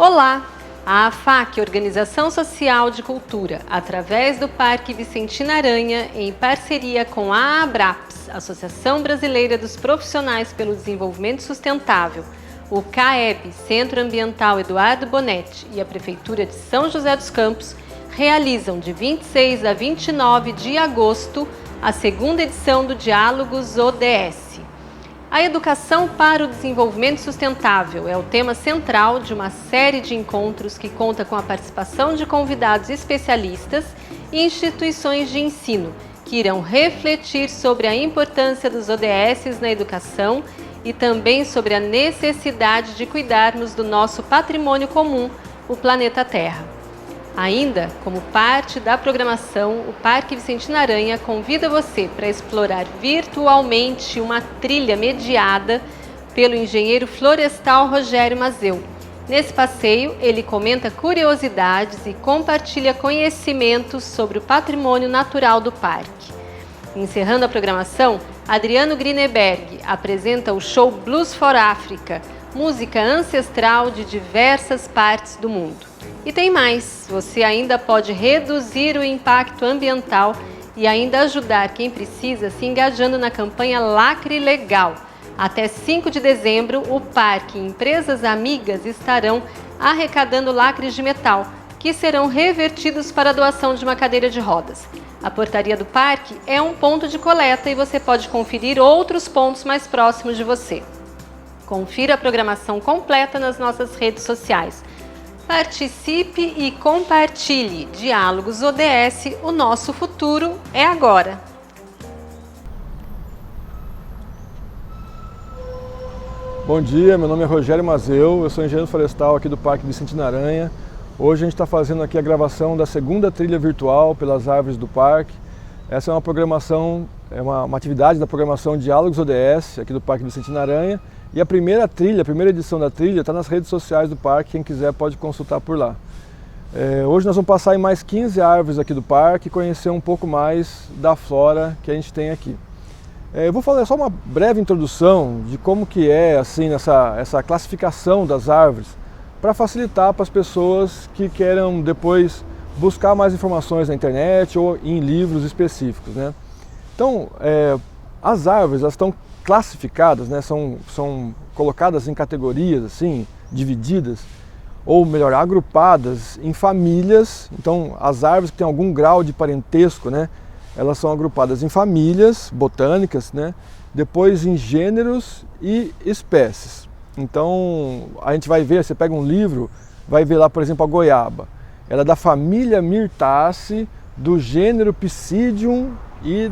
Olá! A AFAC, Organização Social de Cultura, através do Parque Vicentina Aranha, em parceria com a ABRAPS, Associação Brasileira dos Profissionais pelo Desenvolvimento Sustentável, o CAEB, Centro Ambiental Eduardo Bonetti e a Prefeitura de São José dos Campos, realizam de 26 a 29 de agosto a segunda edição do Diálogos ODS. A educação para o desenvolvimento sustentável é o tema central de uma série de encontros que conta com a participação de convidados especialistas e instituições de ensino, que irão refletir sobre a importância dos ODS na educação e também sobre a necessidade de cuidarmos do nosso patrimônio comum, o planeta Terra. Ainda, como parte da programação, o Parque Vicentina Aranha convida você para explorar virtualmente uma trilha mediada pelo engenheiro florestal Rogério Mazeu. Nesse passeio, ele comenta curiosidades e compartilha conhecimentos sobre o patrimônio natural do parque. Encerrando a programação, Adriano Grineberg apresenta o show Blues for Africa, música ancestral de diversas partes do mundo. E tem mais, você ainda pode reduzir o impacto ambiental e ainda ajudar quem precisa se engajando na campanha Lacre Legal. Até 5 de dezembro, o Parque e empresas amigas estarão arrecadando lacres de metal, que serão revertidos para a doação de uma cadeira de rodas. A portaria do parque é um ponto de coleta e você pode conferir outros pontos mais próximos de você. Confira a programação completa nas nossas redes sociais. Participe e compartilhe. Diálogos ODS, o nosso futuro é agora. Bom dia, meu nome é Rogério Mazeu, eu sou engenheiro florestal aqui do Parque Vicentina Aranha. Hoje a gente está fazendo aqui a gravação da segunda trilha virtual pelas árvores do parque. Essa é uma programação, uma atividade da programação Diálogos ODS aqui do Parque Vicentina Aranha. E a primeira edição da trilha está nas redes sociais do parque, quem quiser pode consultar por lá. Hoje nós vamos passar em mais 15 árvores aqui do parque e conhecer um pouco mais da flora que a gente tem aqui. Eu vou fazer só uma breve introdução de como que é assim, essa classificação das árvores, para facilitar para as pessoas que queiram depois buscar mais informações na internet ou em livros específicos, né? Então, as árvores elas estão classificadas, né, são colocadas em categorias, assim, divididas, ou melhor, agrupadas em famílias. Então, as árvores que têm algum grau de parentesco, né, elas são agrupadas em famílias botânicas, né, depois em gêneros e espécies. Então, a gente vai ver, você pega um livro, vai ver lá, por exemplo, a goiaba. Ela é da família Myrtaceae, do gênero Psidium, e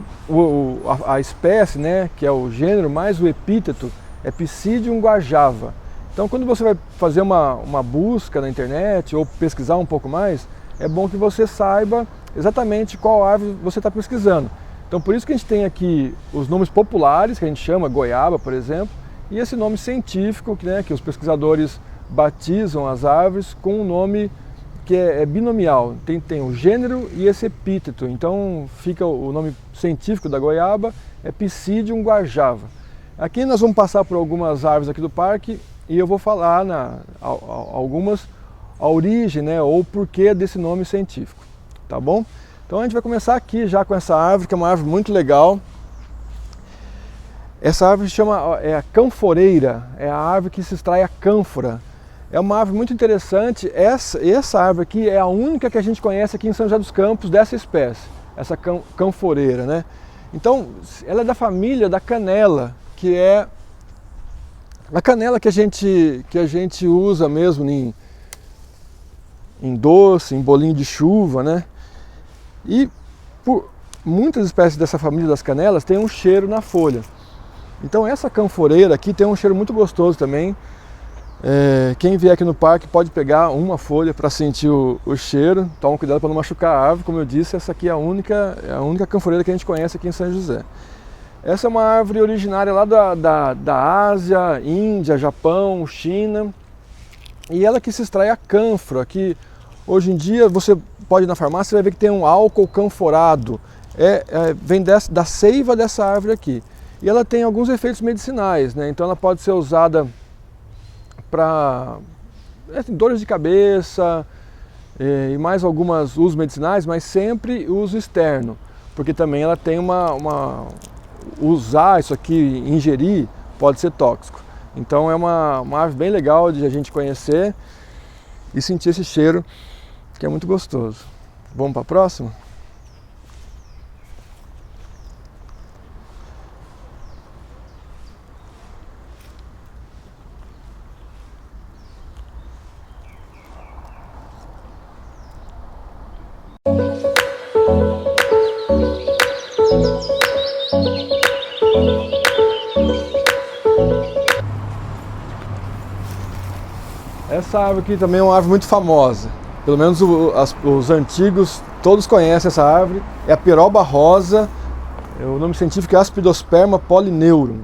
a espécie, né, que é o gênero mais o epíteto, é Psidium guajava. Então, quando você vai fazer uma busca na internet ou pesquisar um pouco mais, é bom que você saiba exatamente qual árvore você está pesquisando. Então, por isso que a gente tem aqui os nomes populares, que a gente chama goiaba, por exemplo, e esse nome científico, né, que os pesquisadores batizam as árvores com um nome que é binomial, tem o gênero e esse epíteto. Então fica o nome científico da goiaba, é Psidium guajava. Aqui nós vamos passar por algumas árvores aqui do parque e eu vou falar algumas a origem, né, ou o porquê desse nome científico, tá bom? Então a gente vai começar aqui já com essa árvore, que é uma árvore muito legal. Essa árvore se chama a canforeira, é a árvore que se extrai a cânfora. É uma árvore muito interessante. Essa árvore aqui é a única que a gente conhece aqui em São José dos Campos dessa espécie, essa canforeira, né? Então, ela é da família da canela, que é a canela que a gente usa mesmo em doce, em bolinho de chuva, né? E muitas espécies dessa família das canelas têm um cheiro na folha. Então essa canforeira aqui tem um cheiro muito gostoso também. Quem vier aqui no parque pode pegar uma folha para sentir o cheiro. Toma cuidado para não machucar a árvore. Como eu disse, essa aqui é a única canforeira que a gente conhece aqui em São José. Essa é uma árvore originária lá da Ásia, Índia, Japão, China. E ela que se extrai a cânfora, que hoje em dia você pode ir na farmácia e vai ver que tem um álcool canforado. Vem da seiva dessa árvore aqui. E ela tem alguns efeitos medicinais, né? Então ela pode ser usada para assim, dores de cabeça e mais algumas usos medicinais, mas sempre uso externo, porque também ela tem usar isso aqui, ingerir, pode ser tóxico. Então é uma árvore bem legal de a gente conhecer e sentir esse cheiro que é muito gostoso. Vamos para a próxima? Essa árvore aqui também é uma árvore muito famosa, pelo menos os antigos todos conhecem essa árvore, é a peroba rosa, o nome científico é Aspidosperma polyneurum.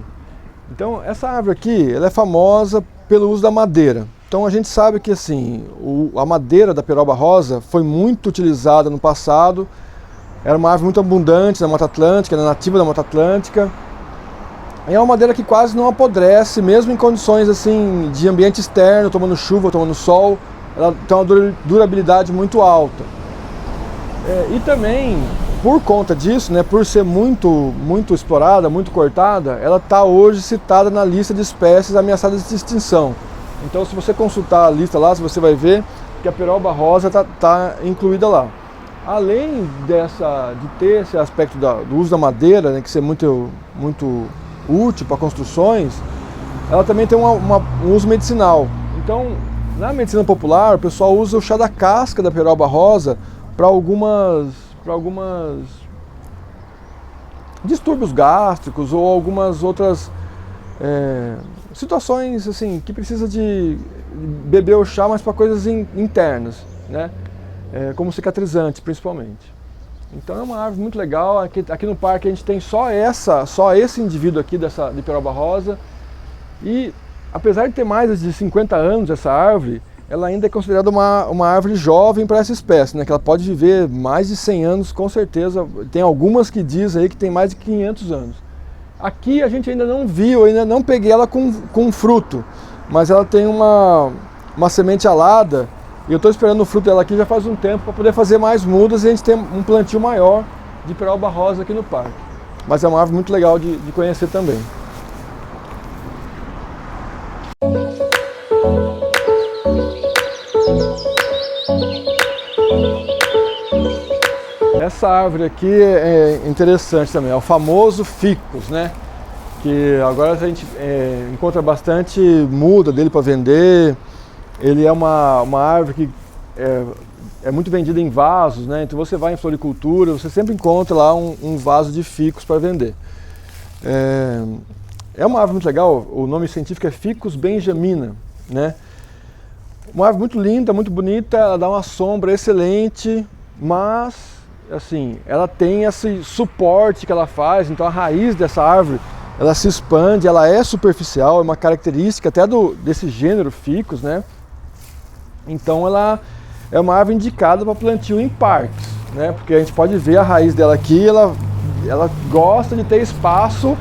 Então essa árvore aqui, ela é famosa pelo uso da madeira. Então a gente sabe que assim, a madeira da peroba rosa foi muito utilizada no passado, era uma árvore muito abundante na Mata Atlântica, era nativa da Mata Atlântica. É uma madeira que quase não apodrece, mesmo em condições assim de ambiente externo, tomando chuva, tomando sol, ela tem uma durabilidade muito alta. E também, por conta disso, né, por ser muito explorada, muito cortada, ela está hoje citada na lista de espécies ameaçadas de extinção. Então, se você consultar a lista lá, você vai ver que a peroba rosa está incluída lá. Além de ter esse aspecto do uso da madeira, né, que ser muito útil para construções, ela também tem um uso medicinal. Então, na medicina popular, o pessoal usa o chá da casca da peroba rosa para algumas distúrbios gástricos ou algumas outras situações assim que precisa de beber o chá, mas para coisas internas, né? Como cicatrizante, principalmente. Então é uma árvore muito legal. Aqui no parque a gente tem só esse indivíduo aqui de peroba rosa. E apesar de ter mais de 50 anos essa árvore, ela ainda é considerada uma árvore jovem para essa espécie, né? Que ela pode viver mais de 100 anos com certeza. Tem algumas que dizem aí que tem mais de 500 anos. Aqui a gente ainda não viu, ainda não peguei ela com fruto, mas ela tem uma semente alada. E eu estou esperando o fruto dela aqui já faz um tempo para poder fazer mais mudas e a gente tem um plantio maior de peroba rosa aqui no parque. Mas é uma árvore muito legal de conhecer também. Essa árvore aqui é interessante também, é o famoso ficus, né? Que agora a gente encontra bastante muda dele para vender. Ele é uma árvore que é muito vendida em vasos, né? Então você vai em floricultura, você sempre encontra lá um vaso de ficus para vender. É uma árvore muito legal, o nome científico é Ficus benjamina, né? Uma árvore muito linda, muito bonita, ela dá uma sombra excelente, mas assim, ela tem esse suporte que ela faz, então a raiz dessa árvore ela se expande, ela é superficial, é uma característica até desse gênero Ficus, né? Então ela é uma árvore indicada para plantio em parques, né? Porque a gente pode ver a raiz dela aqui, ela gosta de ter espaço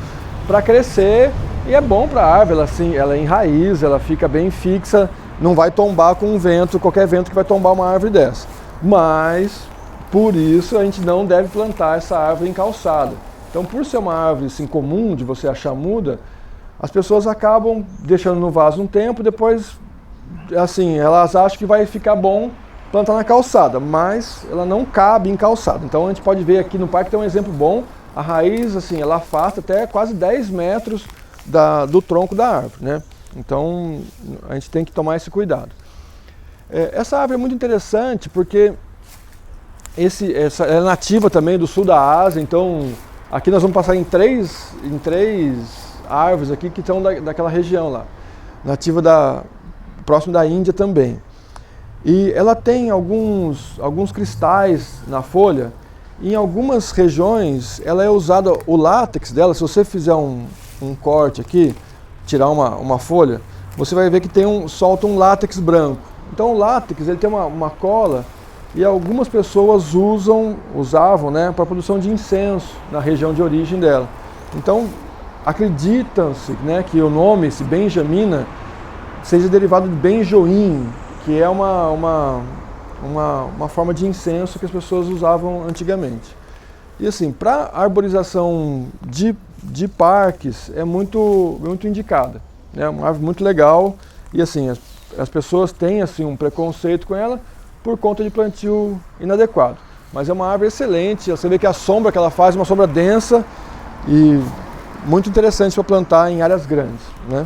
para crescer e é bom para a árvore, ela enraiza, ela fica bem fixa, não vai tombar com um vento, qualquer vento que vai tombar uma árvore dessa. Mas, por isso, a gente não deve plantar essa árvore em calçada. Então, por ser uma árvore assim, comum de você achar muda, as pessoas acabam deixando no vaso um tempo, depois assim, elas acham que vai ficar bom plantar na calçada, mas ela não cabe em calçada. Então a gente pode ver aqui no parque tem um exemplo bom, a raiz assim, ela afasta até quase 10 metros do tronco da árvore, né? Então a gente tem que tomar esse cuidado. Essa árvore é muito interessante porque essa é nativa também do sul da Ásia, então aqui nós vamos passar em três árvores aqui que estão daquela região lá, nativa próximo da Índia também. E ela tem alguns cristais na folha. Em algumas regiões, ela é usada, o látex dela, se você fizer um corte aqui, tirar uma folha, você vai ver que solta um látex branco. Então o látex ele tem uma cola e algumas pessoas usavam, né, para a produção de incenso na região de origem dela. Então acredita-se, né, que o nome, esse benjamina, seja derivado de benjoim, que é uma forma de incenso que as pessoas usavam antigamente. E assim, para arborização de parques é muito indicada, né? É uma árvore muito legal e assim, as pessoas têm assim, um preconceito com ela por conta de plantio inadequado. Mas é uma árvore excelente, você vê que a sombra que ela faz é uma sombra densa e muito interessante para plantar em áreas grandes, né?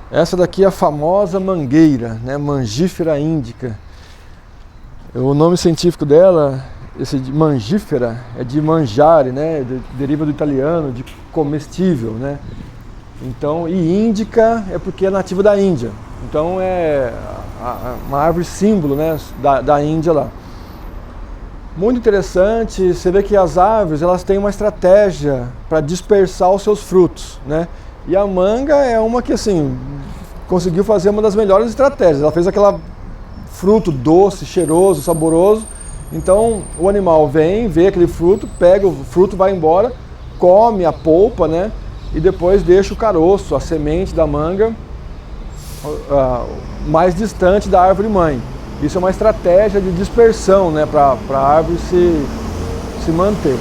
Essa daqui é a famosa mangueira, né? Mangifera indica. O nome científico dela, esse de mangifera, é de mangiare, né? Deriva do italiano, de comestível, né? Então, e indica é porque é nativa da Índia. Então é uma árvore símbolo, né? da Índia lá. Muito interessante, você vê que as árvores elas têm uma estratégia para dispersar os seus frutos, né? E a manga é uma que assim conseguiu fazer uma das melhores estratégias. Ela fez aquele fruto doce, cheiroso, saboroso. Então o animal vem, vê aquele fruto, pega o fruto, vai embora, come a polpa, né? E depois deixa o caroço, a semente da manga mais distante da árvore mãe. Isso é uma estratégia de dispersão, né? Para a árvore se manter.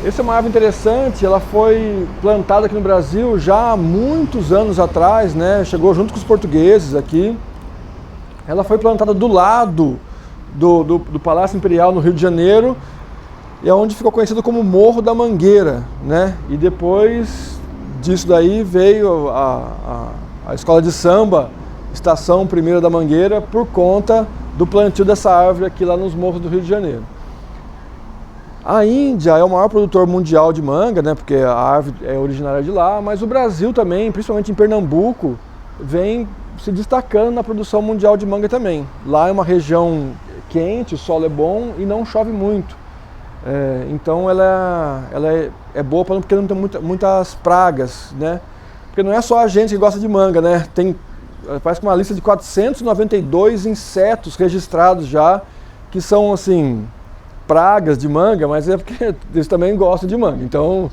Essa é uma árvore interessante, ela foi plantada aqui no Brasil já há muitos anos atrás, né? Chegou junto com os portugueses aqui. Ela foi plantada do lado do Palácio Imperial no Rio de Janeiro, e é onde ficou conhecido como Morro da Mangueira, né? E depois disso daí veio a escola de samba, Estação Primeira da Mangueira, por conta do plantio dessa árvore aqui lá nos morros do Rio de Janeiro. A Índia é o maior produtor mundial de manga, né, porque a árvore é originária de lá, mas o Brasil também, principalmente em Pernambuco, vem se destacando na produção mundial de manga também. Lá é uma região quente, o solo é bom e não chove muito. Então ela é boa porque não tem muitas pragas, né? Porque não é só a gente que gosta de manga, né? Parece que uma lista de 492 insetos registrados já, que são assim pragas de manga, mas é porque eles também gostam de manga. Então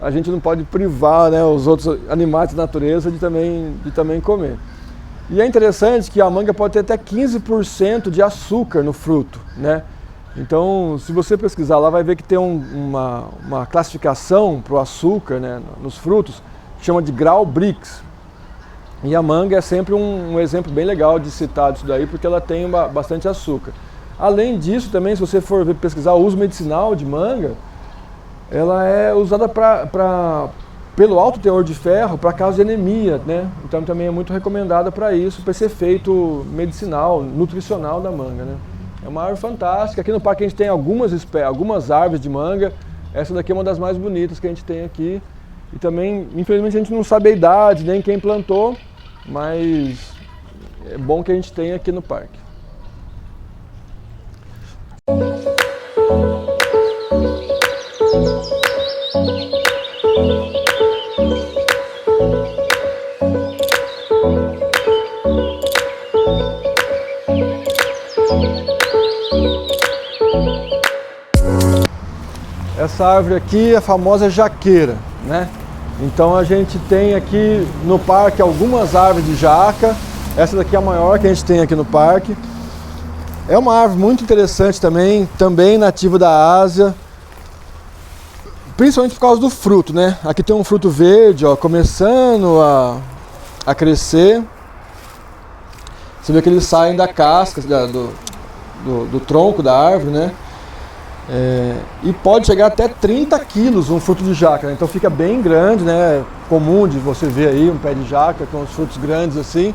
a gente não pode privar, né, os outros animais da natureza de também comer. E é interessante que a manga pode ter até 15% de açúcar no fruto, né? Então, se você pesquisar lá, vai ver que tem uma classificação para o açúcar, né, nos frutos, que chama de grau Brix. E a manga é sempre um exemplo bem legal de citar disso daí, porque ela tem bastante açúcar. Além disso, também, se você for pesquisar o uso medicinal de manga, ela é usada pelo alto teor de ferro para casos de anemia, né? Então também é muito recomendada para isso, para esse efeito medicinal, nutricional da manga, né? É uma árvore fantástica. Aqui no parque a gente tem algumas árvores de manga. Essa daqui é uma das mais bonitas que a gente tem aqui. E também, infelizmente, a gente não sabe a idade, nem quem plantou, mas é bom que a gente tenha aqui no parque. Essa árvore aqui é a famosa jaqueira, né? Então a gente tem aqui no parque algumas árvores de jaca. Essa daqui é a maior que a gente tem aqui no parque. É uma árvore muito interessante também nativa da Ásia, principalmente por causa do fruto, né? Aqui tem um fruto verde, ó, começando a crescer. Você vê que eles saem da casca, do tronco da árvore, né? E pode chegar até 30 quilos um fruto de jaca, né? Então fica bem grande, né? Comum de você ver aí um pé de jaca com os frutos grandes assim.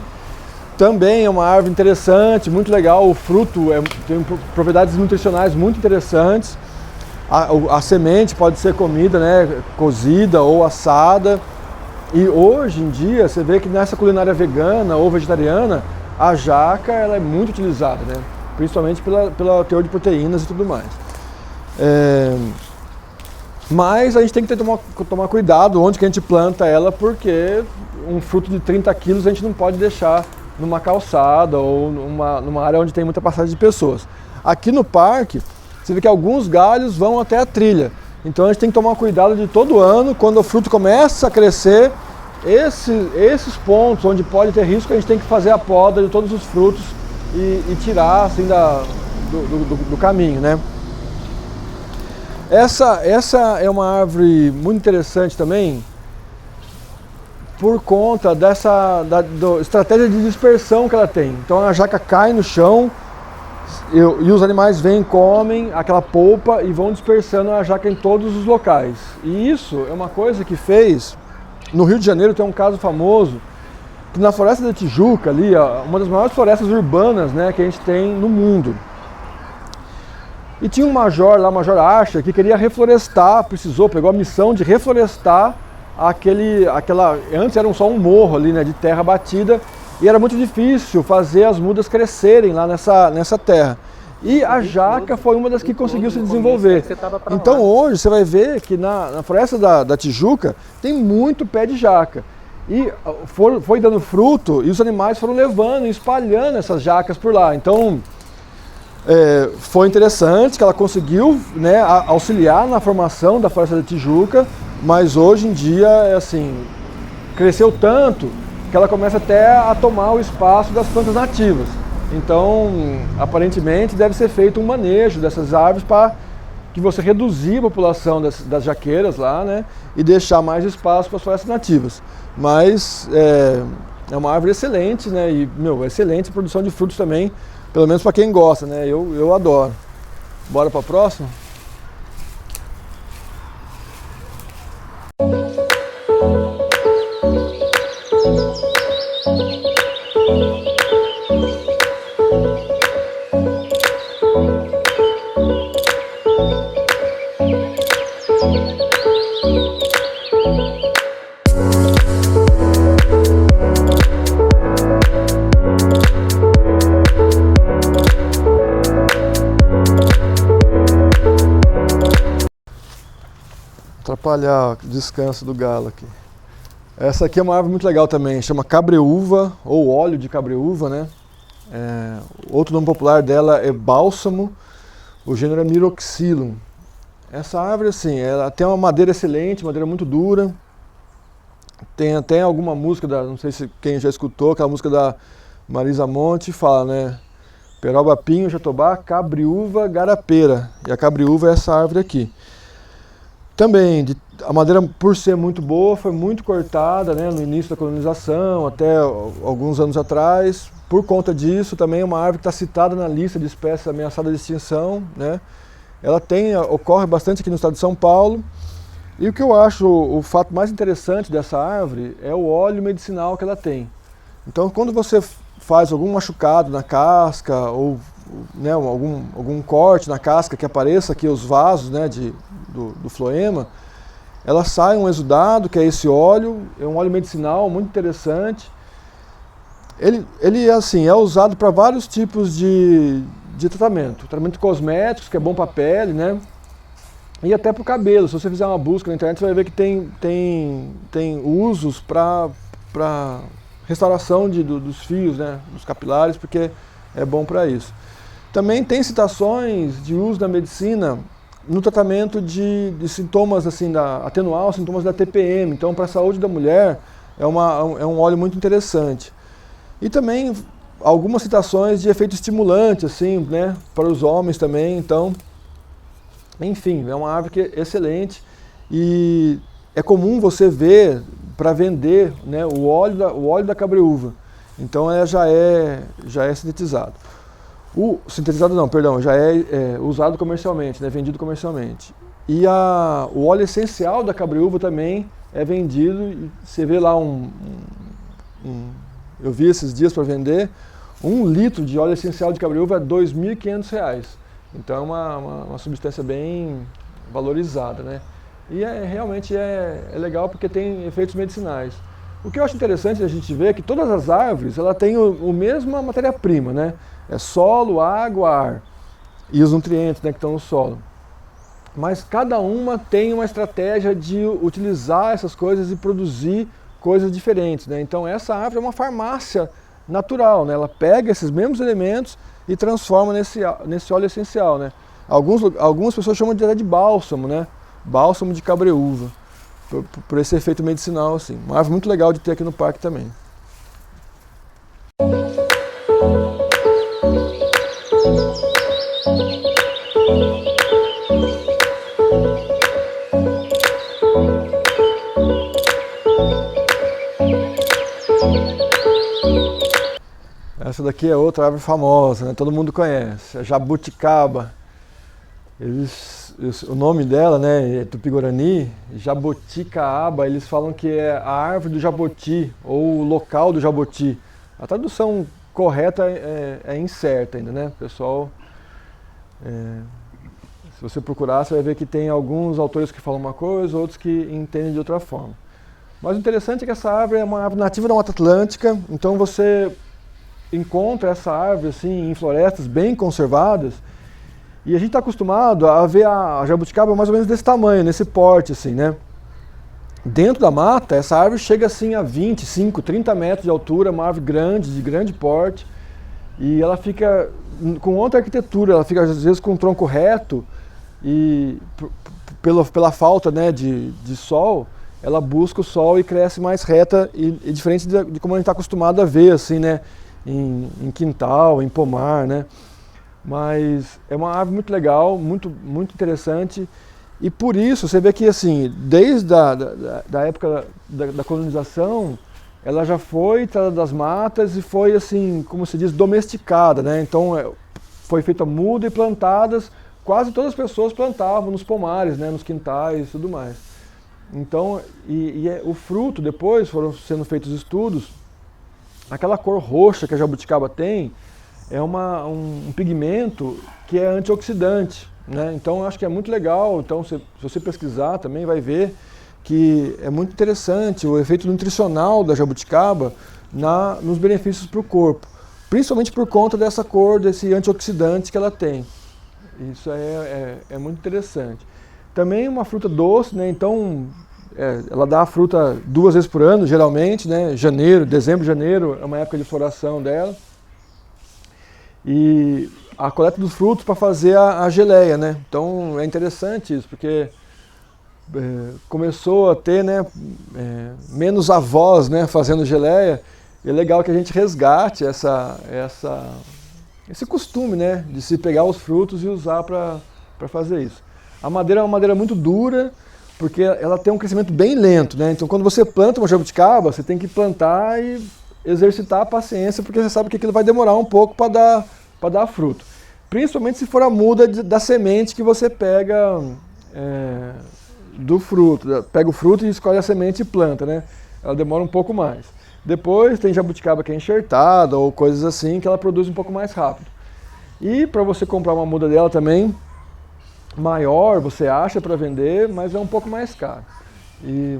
Também é uma árvore interessante, muito legal. O fruto tem propriedades nutricionais muito interessantes. A semente pode ser comida, né? Cozida ou assada. E hoje em dia você vê que nessa culinária vegana ou vegetariana a jaca ela é muito utilizada, né? Principalmente pela teor de proteínas e tudo mais. Mas a gente tem que tomar cuidado onde que a gente planta ela, porque um fruto de 30 quilos a gente não pode deixar numa calçada ou numa área onde tem muita passagem de pessoas. Aqui no parque, você vê que alguns galhos vão até a trilha. Então a gente tem que tomar cuidado de todo ano, quando o fruto começa a crescer, esses pontos onde pode ter risco, a gente tem que fazer a poda de todos os frutos e tirar assim, do caminho, né? Essa é uma árvore muito interessante também, por conta dessa estratégia de dispersão que ela tem. Então a jaca cai no chão e os animais vêm, comem aquela polpa e vão dispersando a jaca em todos os locais. E isso é uma coisa que fez, no Rio de Janeiro tem um caso famoso, que na Floresta da Tijuca, ali, uma das maiores florestas urbanas, né, que a gente tem no mundo. E tinha um major lá, o Major Archer, que queria reflorestar, pegou a missão de reflorestar antes era só um morro ali, né, de terra batida, e era muito difícil fazer as mudas crescerem lá nessa terra. E a jaca foi uma das que conseguiu se desenvolver. Então hoje você vai ver que na Floresta da Tijuca tem muito pé de jaca. E foi dando fruto e os animais foram levando e espalhando essas jacas por lá. Então foi interessante que ela conseguiu, né, auxiliar na formação da Floresta da Tijuca, mas hoje em dia, assim, cresceu tanto que ela começa até a tomar o espaço das plantas nativas. Então, aparentemente, deve ser feito um manejo dessas árvores para que você reduzir a população das jaqueiras lá, né, e deixar mais espaço para as florestas nativas. Mas é uma árvore excelente, né, e, excelente produção de frutos também, pelo menos para quem gosta, né, eu adoro. Bora para a próxima? Atrapalhar o descanso do galo aqui. Essa aqui é uma árvore muito legal também, chama cabreúva ou óleo de cabreúva, né? Outro nome popular dela é bálsamo, o gênero é Myroxylum. Essa árvore, assim, ela tem uma madeira excelente, madeira muito dura. Tem até alguma música, não sei se quem já escutou, aquela música da Marisa Monte, fala, né? Peroba, pinho, jatobá, cabriúva, garapeira. E a cabriúva é essa árvore aqui. Também, a madeira, por ser muito boa, foi muito cortada, né, no início da colonização, até alguns anos atrás. Por conta disso, também é uma árvore que está citada na lista de espécies ameaçadas de extinção, né? Ela ocorre bastante aqui no estado de São Paulo. E o que eu acho o fato mais interessante dessa árvore é o óleo medicinal que ela tem. Então, quando você faz algum machucado na casca ou, né, algum corte na casca que apareça aqui os vasos, né, do floema, ela sai um exudado, que é esse óleo, é um óleo medicinal muito interessante. Ele assim, é usado para vários tipos de tratamento cosméticos, que é bom para a pele, né? E até para o cabelo. Se você fizer uma busca na internet, você vai ver que tem usos para restauração dos fios, né, dos capilares, porque é bom para isso. Também tem citações de uso da medicina no tratamento de sintomas, assim, atenuar os sintomas da TPM. Então, para a saúde da mulher, é um óleo muito interessante. E também algumas citações de efeito estimulante, assim, né, para os homens também. Então, enfim, é uma árvore que é excelente e é comum você ver para vender, né, o óleo da cabreúva. Então, ela já é sintetizado. Sintetizado não, perdão, já é usado comercialmente, né, vendido comercialmente. E o óleo essencial da cabreúva também é vendido, e você vê lá eu vi esses dias para vender, 1 litro de óleo essencial de cabreúva é R$ 2.500. Então é uma substância bem valorizada, né? E realmente é legal porque tem efeitos medicinais. O que eu acho interessante a gente ver é que todas as árvores ela têm a mesma matéria-prima, né? É solo, água, ar e os nutrientes, né, que estão no solo. mas cada uma tem uma estratégia de utilizar essas coisas e produzir coisas diferentes, né? Então essa árvore é uma farmácia natural, né? Ela pega esses mesmos elementos e transforma nesse óleo essencial, né? Algumas pessoas chamam de bálsamo, né? Bálsamo de cabreúva, por esse efeito medicinal, assim. Uma árvore muito legal de ter aqui no parque também. Essa daqui é outra árvore famosa, né? Todo mundo conhece, a jabuticaba. O nome dela, né, é Tupi-Guarani, Jabuticaaba, eles falam que é a árvore do jaboti, ou o local do jaboti. A tradução correta é incerta ainda, né, pessoal? Se você procurar, você vai ver que tem alguns autores que falam uma coisa, outros que entendem de outra forma. Mas o interessante é que essa árvore é uma árvore nativa da Mata Atlântica, então você encontra essa árvore assim, em florestas bem conservadas, e a gente está acostumado a ver a jabuticaba mais ou menos desse tamanho, nesse porte, assim, né? Dentro da mata, essa árvore chega assim a 25, 30 metros de altura, uma árvore grande, de grande porte, e ela fica com outra arquitetura, ela fica às vezes com um tronco reto, e pela falta, né, de sol, ela busca o sol e cresce mais reta, e diferente de como a gente está acostumado a ver, assim, né? Em quintal, em pomar, né? Mas é uma árvore muito legal, muito interessante, e por isso você vê que assim, desde da época da colonização, ela já foi tirada das matas e foi assim, como se diz, domesticada, né? Então foi feita muda e plantadas, quase todas as pessoas plantavam nos pomares, né? Nos quintais e tudo mais. Então, o fruto depois foram sendo feitos estudos. Aquela cor roxa que a jabuticaba tem é um pigmento que é antioxidante, né? Então eu acho que é muito legal. Então se você pesquisar também vai ver que é muito interessante o efeito nutricional da jabuticaba nos benefícios para o corpo, principalmente por conta dessa cor, desse antioxidante que ela tem. Isso é muito interessante. Também uma fruta doce, né? Então ela dá a fruta 2 vezes por ano, geralmente, né? Dezembro, janeiro é uma época de floração dela. E a coleta dos frutos para fazer a geleia, né? Então é interessante isso, porque começou a ter, né, menos avós, né, fazendo geleia. E é legal que a gente resgate esse costume, né, de se pegar os frutos e usar para fazer isso. A madeira é uma madeira muito dura, porque ela tem um crescimento bem lento, né? Então quando você planta uma jabuticaba, você tem que plantar e exercitar a paciência, porque você sabe que aquilo vai demorar um pouco para dar fruto. Principalmente se for a muda da semente que você pega do fruto. Pega o fruto e escolhe a semente e planta, né? Ela demora um pouco mais. Depois tem jabuticaba que é enxertada ou coisas assim, que ela produz um pouco mais rápido. E para você comprar uma muda dela também, maior, você acha para vender, mas é um pouco mais caro.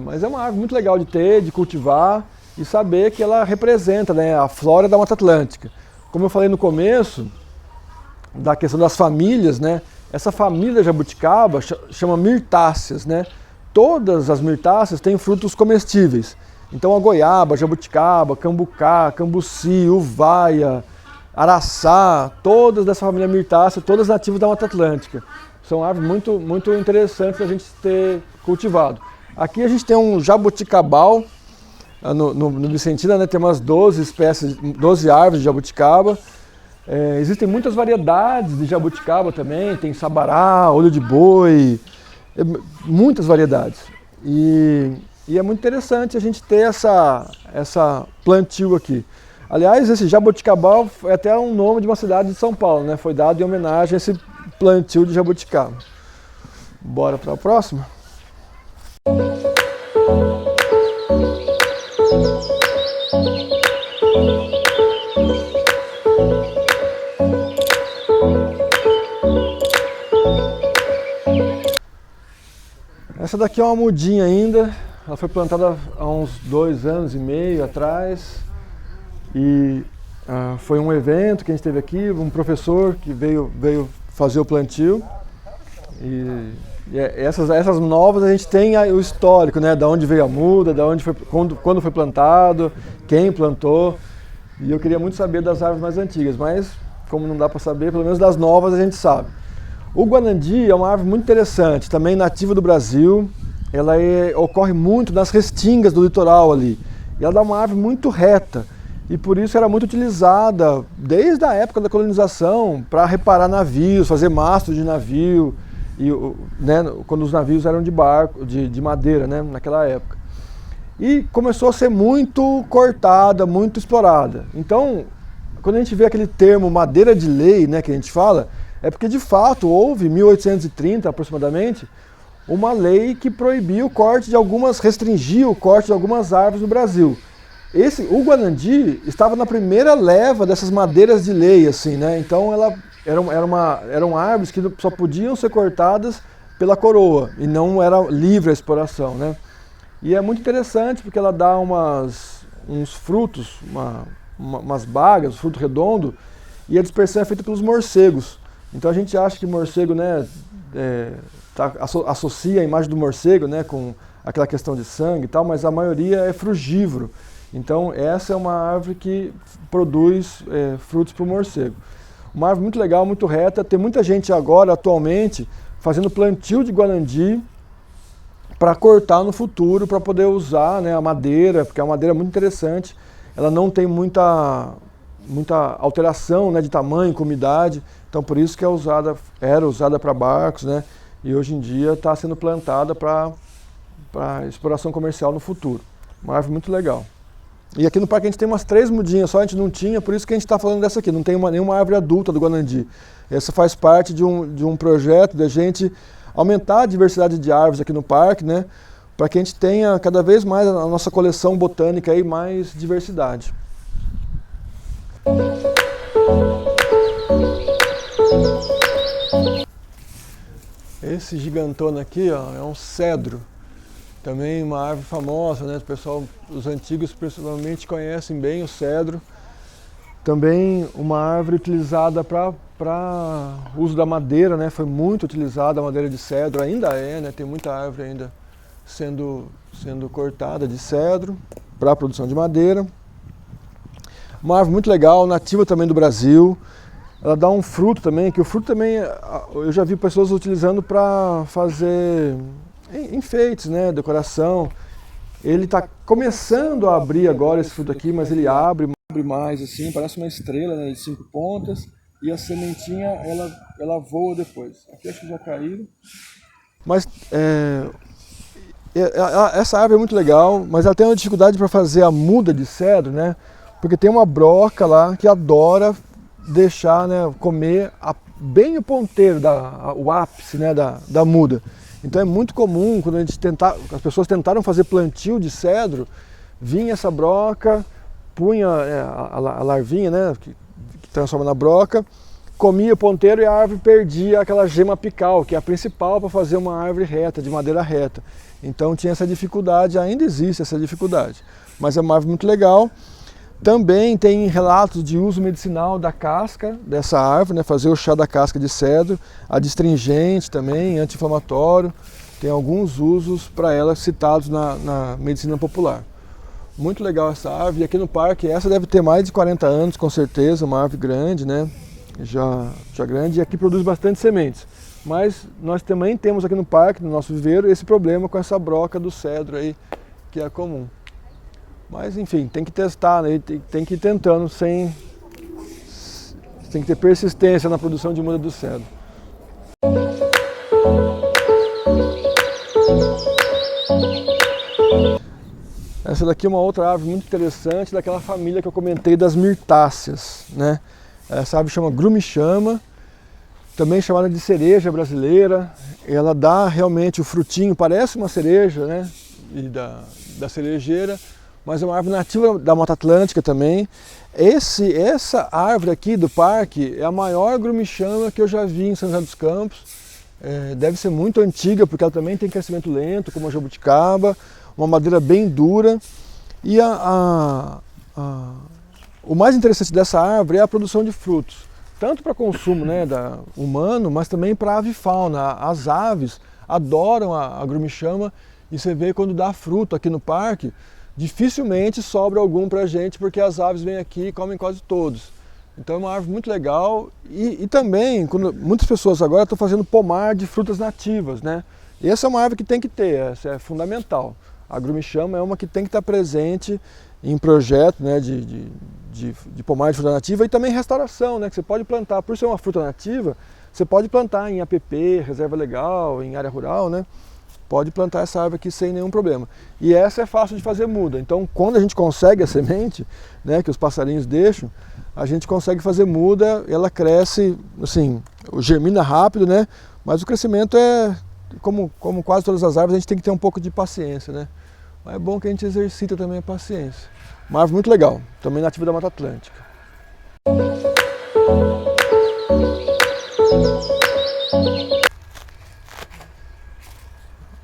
Mas é uma árvore muito legal de ter, de cultivar e saber que ela representa, né, a flora da Mata Atlântica. Como eu falei no começo, da questão das famílias, né, essa família jabuticaba chama mirtáceas, né? Todas as mirtáceas têm frutos comestíveis. Então a goiaba, jabuticaba, cambucá, cambuci, uvaia, araçá, todas dessa família mirtácea, todas nativas da Mata Atlântica. São árvores muito interessantes a gente ter cultivado. Aqui a gente tem um jabuticabal, no Vicentina, né, tem umas 12 espécies, 12 árvores de jabuticaba. Existem muitas variedades de jabuticaba também, tem sabará, olho de boi, muitas variedades. E é muito interessante a gente ter essa plantio aqui. Aliás, esse jabuticabal é até um nome de uma cidade de São Paulo, né? Foi dado em homenagem a esse plantio de jabuticaba. Bora para a próxima? Essa daqui é uma mudinha ainda, ela foi plantada há uns 2 anos e meio atrás e foi um evento que a gente teve aqui, um professor que veio fazer o plantio Essas novas a gente tem o histórico, né? Da onde veio a muda, da onde foi, quando foi plantado, quem plantou. E eu queria muito saber das árvores mais antigas, mas como não dá para saber, pelo menos das novas a gente sabe. O guanandi é uma árvore muito interessante, também nativa do Brasil. Ela ocorre muito nas restingas do litoral ali. E ela dá uma árvore muito reta. E por isso era muito utilizada desde a época da colonização para reparar navios, fazer mastros de navio, né, quando os navios eram de barco, de madeira, né, naquela época. E começou a ser muito cortada, muito explorada. Então, quando a gente vê aquele termo madeira de lei, né, que a gente fala, é porque de fato houve, em 1830 aproximadamente, uma lei que proibia o corte de algumas, restringia o corte de algumas árvores no Brasil. O guanandi estava na primeira leva dessas madeiras de lei, assim, né? Então eram árvores que só podiam ser cortadas pela coroa e não era livre a exploração, né? E é muito interessante porque ela dá uns frutos, umas bagas, um fruto redondo, e a dispersão é feita pelos morcegos. Então a gente acha que morcego, né, associa a imagem do morcego, né, com aquela questão de sangue e tal, mas a maioria é frugívoro. Então essa é uma árvore que produz frutos para o morcego. Uma árvore muito legal, muito reta. Tem muita gente agora, atualmente, fazendo plantio de guanandi para cortar no futuro, para poder usar, né, a madeira, porque é uma madeira muito interessante. Ela não tem muita alteração, né, de tamanho, com umidade. Então por isso que era usada para barcos, né, e hoje em dia está sendo plantada para exploração comercial no futuro. Uma árvore muito legal. E aqui no parque a gente tem umas 3 mudinhas só, a gente não tinha, por isso que a gente está falando dessa aqui, não tem nenhuma árvore adulta do guanandi. Essa faz parte de um projeto da gente aumentar a diversidade de árvores aqui no parque, né, para que a gente tenha cada vez mais a nossa coleção botânica aí, mais diversidade. Esse gigantona aqui, ó, é um cedro. Também uma árvore famosa, né? Os antigos principalmente conhecem bem o cedro. Também uma árvore utilizada para uso da madeira, né? Foi muito utilizada a madeira de cedro, ainda é, né? Tem muita árvore ainda sendo cortada de cedro para a produção de madeira. Uma árvore muito legal, nativa também do Brasil. Ela dá um fruto também, que o fruto também eu já vi pessoas utilizando para fazer enfeites, né, decoração. Ele está começando a abrir agora esse fruto aqui, mas ele abre mais assim, parece uma estrela, né, de 5 pontas, e a sementinha ela voa depois. Aqui acho que já caíram. Mas essa árvore é muito legal, mas ela tem uma dificuldade para fazer a muda de cedro, né, porque tem uma broca lá que adora deixar, né, comer bem o ponteiro, o ápice, né, da muda. Então é muito comum, quando as pessoas tentaram fazer plantio de cedro, vinha essa broca, punha a larvinha, né, que transforma na broca, comia o ponteiro e a árvore perdia aquela gema apical, que é a principal para fazer uma árvore reta, de madeira reta. Então tinha essa dificuldade, ainda existe essa dificuldade, mas é uma árvore muito legal. Também tem relatos de uso medicinal da casca dessa árvore, né, fazer o chá da casca de cedro, adstringente também, anti-inflamatório. Tem alguns usos para ela citados na medicina popular. Muito legal essa árvore. E aqui no parque, essa deve ter mais de 40 anos, com certeza, uma árvore grande, né, já grande, e aqui produz bastante sementes. Mas nós também temos aqui no parque, no nosso viveiro, esse problema com essa broca do cedro aí, que é comum. Mas enfim, tem que testar, né? Tem que ir tentando, tem que ter persistência na produção de muda do cedro. Essa daqui é uma outra árvore muito interessante, daquela família que eu comentei das mirtáceas, né? Essa árvore chama grumichama, também chamada de cereja brasileira. Ela dá realmente o frutinho, parece uma cereja, né? E da cerejeira, mas é uma árvore nativa da Mata Atlântica também. Essa árvore aqui do parque é a maior grumichama que eu já vi em São José dos Campos. Deve ser muito antiga, porque ela também tem crescimento lento, como a jabuticaba, uma madeira bem dura. E o mais interessante dessa árvore é a produção de frutos. tanto para consumo, né, humano, mas também para avifauna. As aves adoram a grumichama e você vê quando dá fruto aqui no parque, dificilmente sobra algum para a gente, porque as aves vêm aqui e comem quase todos. Então é uma árvore muito legal e também, muitas pessoas agora estão fazendo pomar de frutas nativas, né? E essa é uma árvore que tem que ter, essa é fundamental. A grumichama é uma que tem que estar presente em projeto, né, de pomar de fruta nativa e também restauração, né, que você pode plantar, por ser uma fruta nativa, você pode plantar em APP, reserva legal, em área rural, né? Pode plantar essa árvore aqui sem nenhum problema. E essa é fácil de fazer muda. Então, quando a gente consegue a semente, né, que os passarinhos deixam, a gente consegue fazer muda, ela cresce, assim, germina rápido, né? Mas o crescimento é, como quase todas as árvores, a gente tem que ter um pouco de paciência, né? Mas é bom que a gente exercita também a paciência. Uma árvore muito legal, também nativa da Mata Atlântica.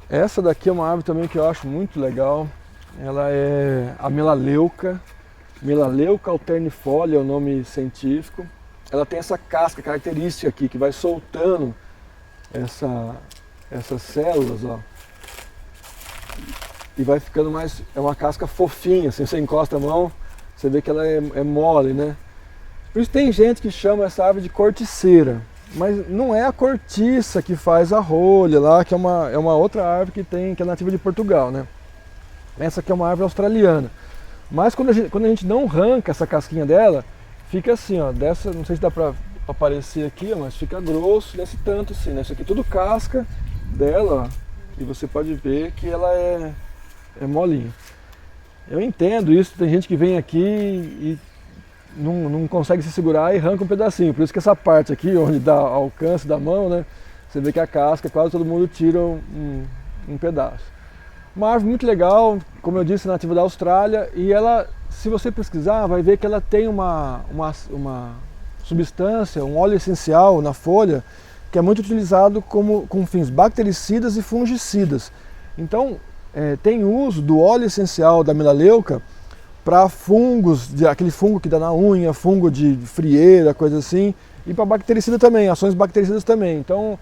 Essa daqui é uma árvore também que eu acho muito legal. Ela é a melaleuca. Melaleuca alternifolia é o nome científico. Ela tem essa casca característica aqui, que vai soltando essas células, ó. E vai ficando mais, é uma casca fofinha, assim, você encosta a mão, você vê que ela é mole, né? Por isso tem gente que chama essa árvore de corticeira, mas não é a cortiça que faz a rolha lá, que é uma outra árvore que é nativa de Portugal, né? Essa aqui é uma árvore australiana. Mas quando a gente não arranca essa casquinha dela, fica assim, ó, dessa, não sei se dá pra aparecer aqui, ó, mas fica grosso desse tanto assim, né? Isso aqui é tudo casca dela, ó, e você pode ver que ela é molinha. Eu entendo isso, tem gente que vem aqui e não consegue se segurar e arranca um pedacinho, por isso que essa parte aqui, onde dá alcance da mão, né, você vê que a casca, quase todo mundo tira um pedaço. Uma árvore muito legal, como eu disse, nativa da Austrália, e ela, se você pesquisar, vai ver que ela tem uma substância, um óleo essencial na folha, que é muito utilizado com fins bactericidas e fungicidas. Então, tem uso do óleo essencial da melaleuca para fungos, aquele fungo que dá na unha, fungo de frieira, coisa assim, e para bactericida também, ações bactericidas também. Então,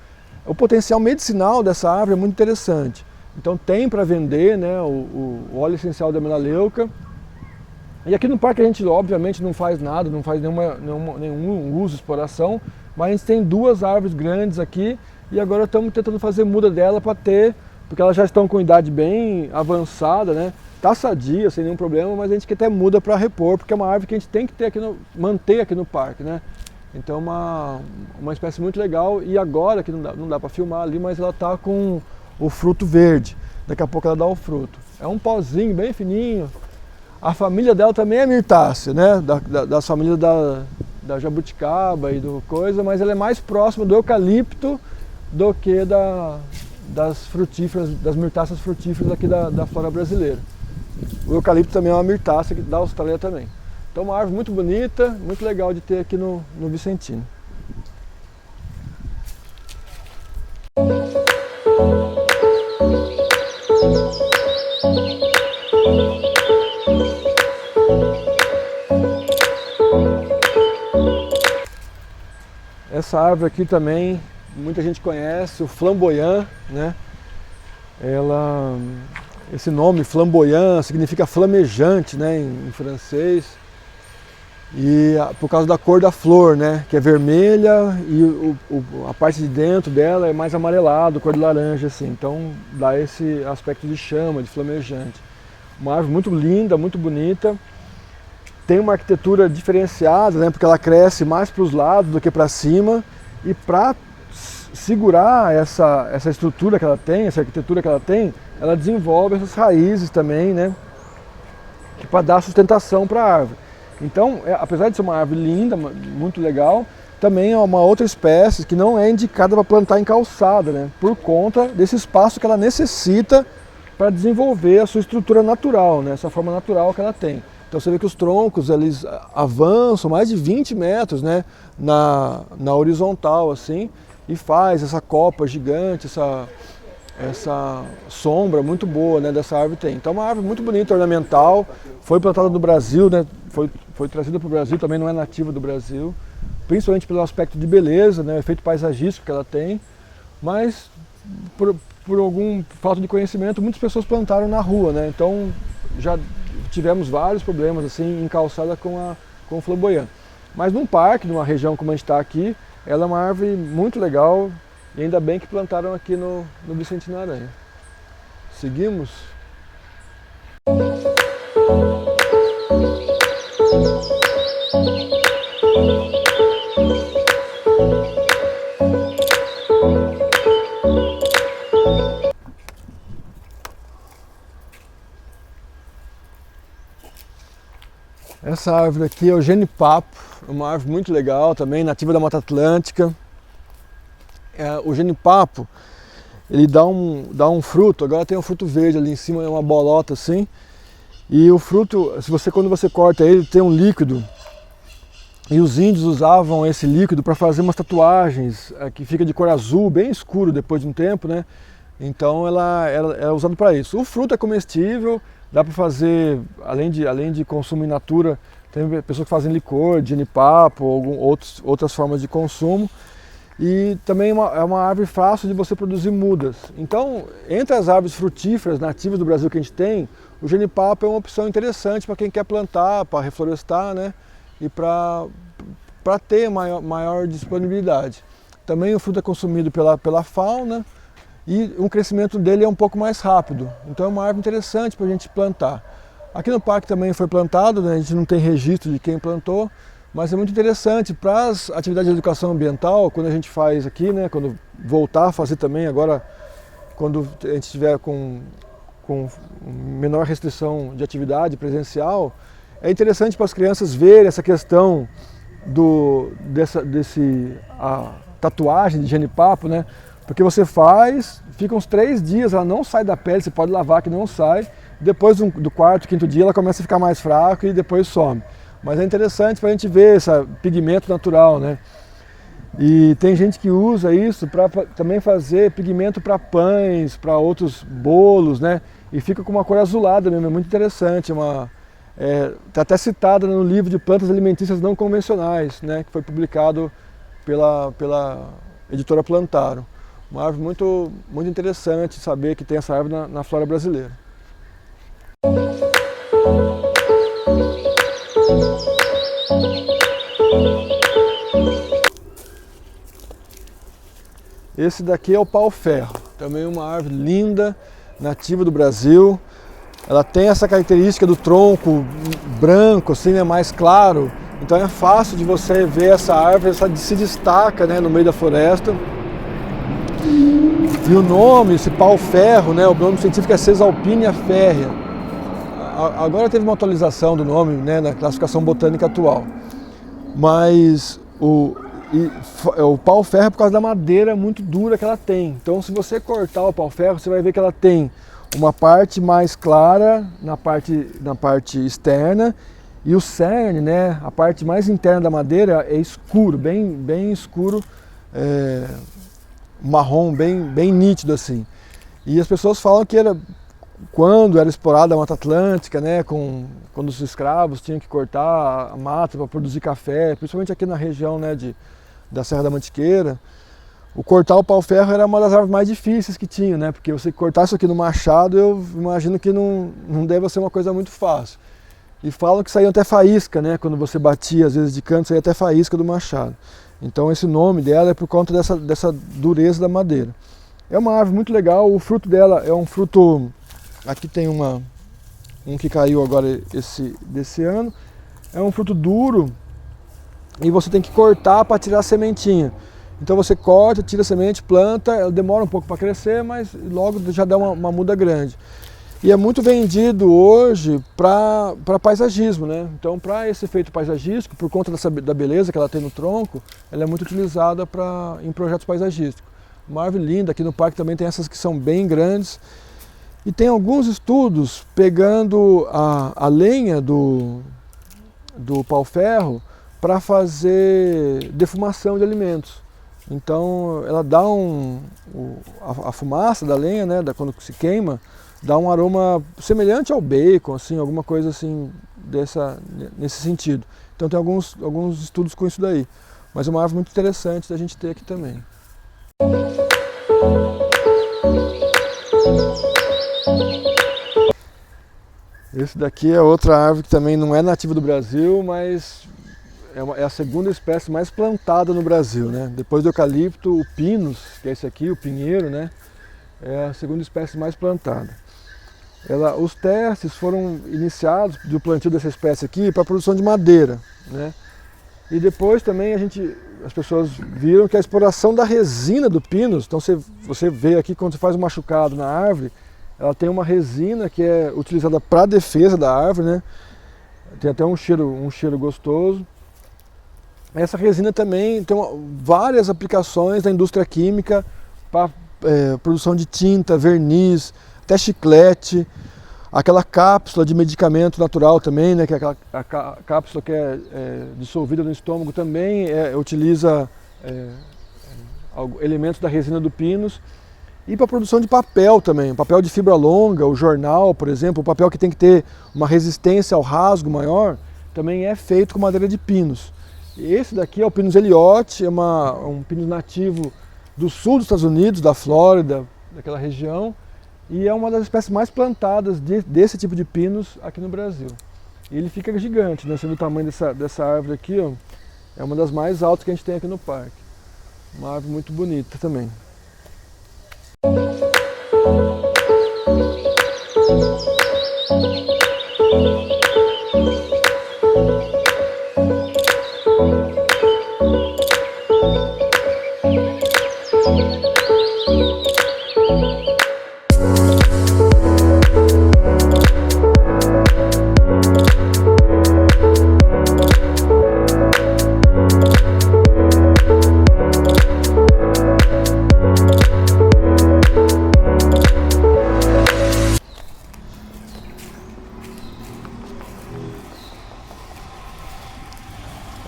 o potencial medicinal dessa árvore é muito interessante. Então tem para vender, né, o óleo essencial da melaleuca. E aqui no parque a gente obviamente não faz nada, não faz nenhum uso, exploração, mas a gente tem duas árvores grandes aqui e agora estamos tentando fazer muda dela para ter, porque elas já estão com idade bem avançada, né? Tá sadia, sem nenhum problema, mas a gente quer ter muda para repor, porque é uma árvore que a gente tem que ter manter aqui no parque, né? Então uma espécie muito legal e agora, que não dá para filmar ali, mas ela está com o fruto verde, daqui a pouco ela dá o fruto. É um pozinho bem fininho. A família dela também é mirtácea, né? Das famílias da jabuticaba e do coisa, mas ela é mais próxima do eucalipto do que das frutíferas, das mirtáceas frutíferas aqui da flora brasileira. O eucalipto também é uma mirtácea da Austrália também. Então uma árvore muito bonita, muito legal de ter aqui no Vicentino. Essa árvore aqui também, muita gente conhece, o flamboyant, né? Esse nome, flamboyant, significa flamejante, né, em francês. E por causa da cor da flor, né, que é vermelha e a parte de dentro dela é mais amarelado, cor de laranja, assim. Então dá esse aspecto de chama, de flamejante. Uma árvore muito linda, muito bonita. Tem uma arquitetura diferenciada, né, porque ela cresce mais para os lados do que para cima. E para segurar essa estrutura que ela tem, essa arquitetura que ela tem, ela desenvolve essas raízes também, né, para dar sustentação para a árvore. Então, apesar de ser uma árvore linda, muito legal, também é uma outra espécie que não é indicada para plantar em calçada, né, por conta desse espaço que ela necessita para desenvolver a sua estrutura natural, né, essa forma natural que ela tem. Então você vê que os troncos eles avançam mais de 20 metros, né, na horizontal assim, e faz essa copa gigante, essa sombra muito boa, né, dessa árvore tem. Então é uma árvore muito bonita, ornamental, foi plantada no Brasil, né, foi trazida para o Brasil, também não é nativa do Brasil, principalmente pelo aspecto de beleza, né, o efeito paisagístico que ela tem, mas por algum falta de conhecimento, muitas pessoas plantaram na rua, né, então já tivemos vários problemas assim em calçada com o flamboyant. Mas num parque, numa região como a gente está aqui, ela é uma árvore muito legal e ainda bem que plantaram aqui no Vicentino Aranha. Seguimos? Essa árvore aqui é o genipapo, uma árvore muito legal também, nativa da Mata Atlântica. O genipapo, ele dá um fruto, agora tem um fruto verde ali em cima, é uma bolota assim. E o fruto, quando você corta ele, tem um líquido. E os índios usavam esse líquido para fazer umas tatuagens que fica de cor azul, bem escuro depois de um tempo, né? Então ela é usada para isso. O fruto é comestível, dá para fazer, além de consumo in natura, tem pessoas que fazem licor, de genipapo, outras formas de consumo. E também é uma árvore fácil de você produzir mudas. Então, entre as árvores frutíferas nativas do Brasil que a gente tem, o genipapo é uma opção interessante para quem quer plantar, para reflorestar, né? E para ter maior disponibilidade. Também o fruto é consumido pela fauna e o crescimento dele é um pouco mais rápido. Então é uma árvore interessante para a gente plantar. Aqui no parque também foi plantado, né? A gente não tem registro de quem plantou, mas é muito interessante para as atividades de educação ambiental, quando a gente faz aqui, né? Quando voltar a fazer também agora, quando a gente estiver com menor restrição de atividade presencial, é interessante para as crianças verem essa questão a tatuagem de genipapo, né? Porque você faz, fica uns 3 dias, ela não sai da pele, você pode lavar que não sai, depois do quarto, quinto dia ela começa a ficar mais fraca e depois some. Mas é interessante para a gente ver esse pigmento natural, né? E tem gente que usa isso para também fazer pigmento para pães, para outros bolos, né? E fica com uma cor azulada mesmo, é muito interessante. Está até citada no livro de plantas alimentícias não convencionais, né? Que foi publicado pela editora Plantaro. Uma árvore muito, muito interessante saber que tem essa árvore na flora brasileira. Esse daqui é o pau-ferro, também uma árvore linda, nativa do Brasil. Ela tem essa característica do tronco branco, assim, né, mais claro. Então é fácil de você ver essa árvore, ela se destaca, né, no meio da floresta. E o nome, esse pau-ferro, né, o nome científico é Caesalpinia férrea. Agora teve uma atualização do nome, né, na classificação botânica atual. Mas o pau-ferro é por causa da madeira muito dura que ela tem. Então se você cortar o pau-ferro, você vai ver que ela tem uma parte mais clara na parte externa e o cerne, né, a parte mais interna da madeira é escuro, bem escuro, marrom, bem nítido assim. E as pessoas falam que quando era explorada a Mata Atlântica, né, quando os escravos tinham que cortar a mata para produzir café, principalmente aqui na região, né, da Serra da Mantiqueira, cortar o pau-ferro era uma das árvores mais difíceis que tinha, né, porque você cortar isso aqui no machado, eu imagino que não deve ser uma coisa muito fácil. E falam que saía até faísca, né, quando você batia, às vezes de canto, saía até faísca do machado. Então esse nome dela é por conta dessa dureza da madeira. É uma árvore muito legal, o fruto dela é um fruto, aqui tem um que caiu agora desse ano, é um fruto duro e você tem que cortar para tirar a sementinha. Então você corta, tira a semente, planta, ela demora um pouco para crescer, mas logo já dá uma muda grande. E é muito vendido hoje para paisagismo, né? Então, para esse efeito paisagístico, por conta da beleza que ela tem no tronco, ela é muito utilizada em projetos paisagísticos. Uma árvore linda, aqui no parque também tem essas que são bem grandes. E tem alguns estudos pegando a lenha do pau-ferro para fazer defumação de alimentos. Então, ela dá a fumaça da lenha, né, quando se queima, dá um aroma semelhante ao bacon, assim, alguma coisa assim nesse sentido. Então tem alguns estudos com isso daí. mas é uma árvore muito interessante da gente ter aqui também. Esse daqui é outra árvore que também não é nativa do Brasil, mas é a segunda espécie mais plantada no Brasil, né? Depois do eucalipto, o pinus, que é esse aqui, o pinheiro, né? É a segunda espécie mais plantada. Os testes foram iniciados do plantio dessa espécie aqui para a produção de madeira, né? E depois também as pessoas viram que a exploração da resina do pinus, então você vê aqui quando você faz um machucado na árvore, ela tem uma resina que é utilizada para a defesa da árvore, né? Tem até um cheiro gostoso. Essa resina também tem várias aplicações na indústria química para produção de tinta, verniz, até chiclete, aquela cápsula de medicamento natural também, né, que é a cápsula que é dissolvida no estômago também utiliza elementos da resina do pinus. E para a produção de papel também, papel de fibra longa, o jornal, por exemplo, o papel que tem que ter uma resistência ao rasgo maior, também é feito com madeira de pinus. E esse daqui é o Pinus elliott, é um pinus nativo do sul dos Estados Unidos, da Flórida, daquela região, e é uma das espécies mais plantadas desse tipo de pinus aqui no Brasil. E ele fica gigante, né? Você vê o tamanho dessa árvore aqui, ó, é uma das mais altas que a gente tem aqui no parque. Uma árvore muito bonita também.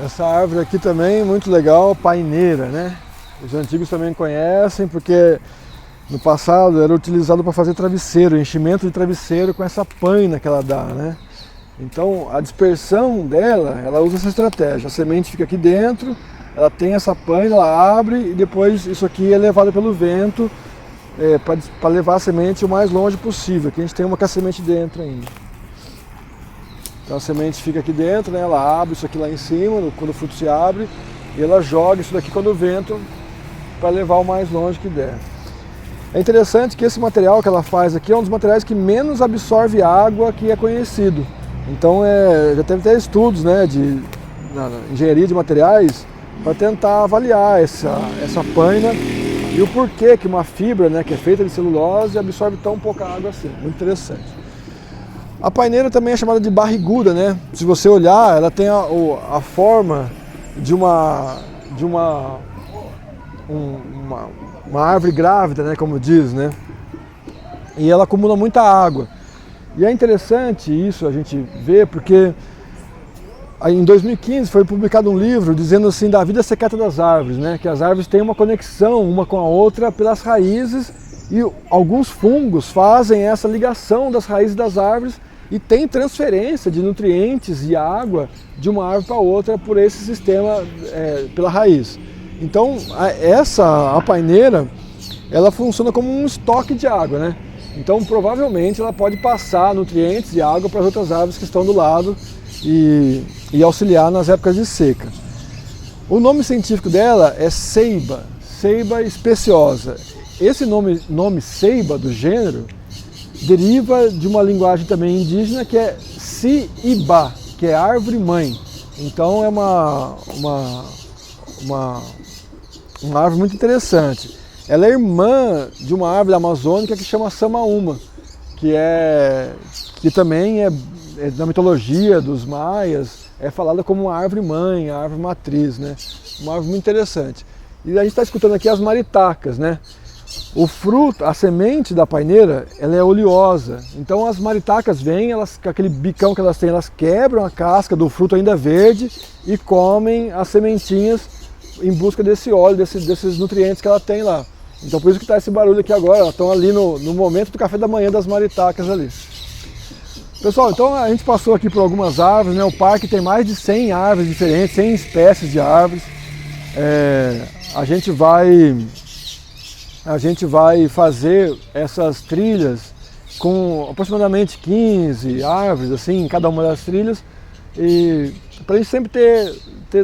Essa árvore aqui também, muito legal, paineira, né? Os antigos também conhecem porque no passado era utilizado para fazer travesseiro, enchimento de travesseiro com essa paina que ela dá, né? Então a dispersão dela, ela usa essa estratégia, a semente fica aqui dentro, ela tem essa paina, ela abre e depois isso aqui é levado pelo vento para levar a semente o mais longe possível, aqui a gente tem uma com a semente dentro ainda. Então a semente fica aqui dentro, né? Ela abre isso aqui lá em cima, quando o fruto se abre, e ela joga isso daqui quando o vento, para levar o mais longe que der. É interessante que esse material que ela faz aqui é um dos materiais que menos absorve água que é conhecido. Então já teve até estudos, né, na engenharia de materiais para tentar avaliar essa paina e o porquê que uma fibra, né, que é feita de celulose absorve tão pouca água assim. Muito interessante. A paineira também é chamada de barriguda, né? Se você olhar, ela tem a forma de uma árvore grávida, né? Como diz, né? E ela acumula muita água. E é interessante isso a gente ver, porque em 2015 foi publicado um livro dizendo assim da vida secreta das árvores, né? Que as árvores têm uma conexão uma com a outra pelas raízes e alguns fungos fazem essa ligação das raízes das árvores e tem transferência de nutrientes e água de uma árvore para outra por esse sistema, pela raiz. Então a paineira, ela funciona como um estoque de água, né? Então provavelmente ela pode passar nutrientes e água para as outras árvores que estão do lado e auxiliar nas épocas de seca. O nome científico dela é ceiba especiosa. Esse nome ceiba do gênero deriva de uma linguagem também indígena que é si-iba, que é árvore mãe. Então é uma árvore muito interessante. Ela é irmã de uma árvore amazônica que chama samaúma, que também na mitologia dos maias é falada como uma árvore mãe, a árvore matriz, né? Uma árvore muito interessante. E a gente está escutando aqui as maritacas, né? O fruto, a semente da paineira, ela é oleosa. Então as maritacas vêm, com aquele bicão que elas têm, elas quebram a casca do fruto ainda verde e comem as sementinhas em busca desse óleo, desses nutrientes que ela tem lá. Então por isso que está esse barulho aqui agora, elas estão ali no momento do café da manhã das maritacas ali. Pessoal, então a gente passou aqui por algumas árvores, né? O parque tem mais de 100 árvores diferentes, 100 espécies de árvores. A gente vai fazer essas trilhas com aproximadamente 15 árvores assim, em cada uma das trilhas, e para a gente sempre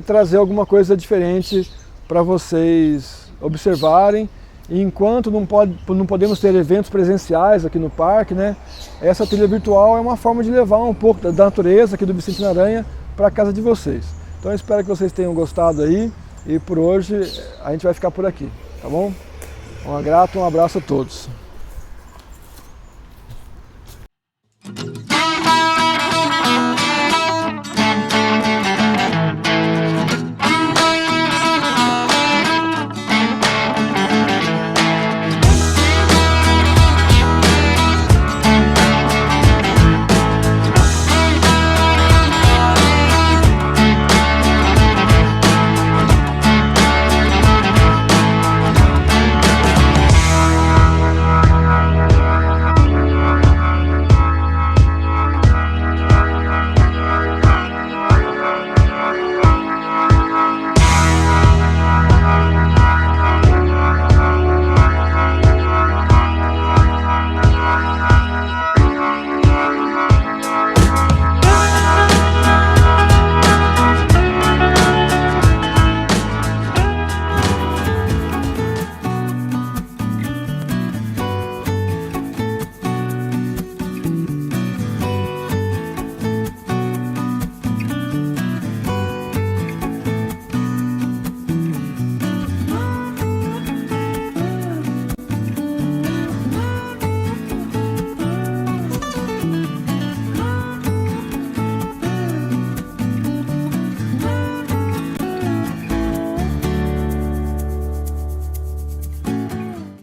trazer alguma coisa diferente para vocês observarem. E enquanto não podemos ter eventos presenciais aqui no parque, né, essa trilha virtual é uma forma de levar um pouco da natureza aqui do Vicente Aranha para a casa de vocês. Então eu espero que vocês tenham gostado aí, e por hoje a gente vai ficar por aqui, tá bom? Um abraço a todos.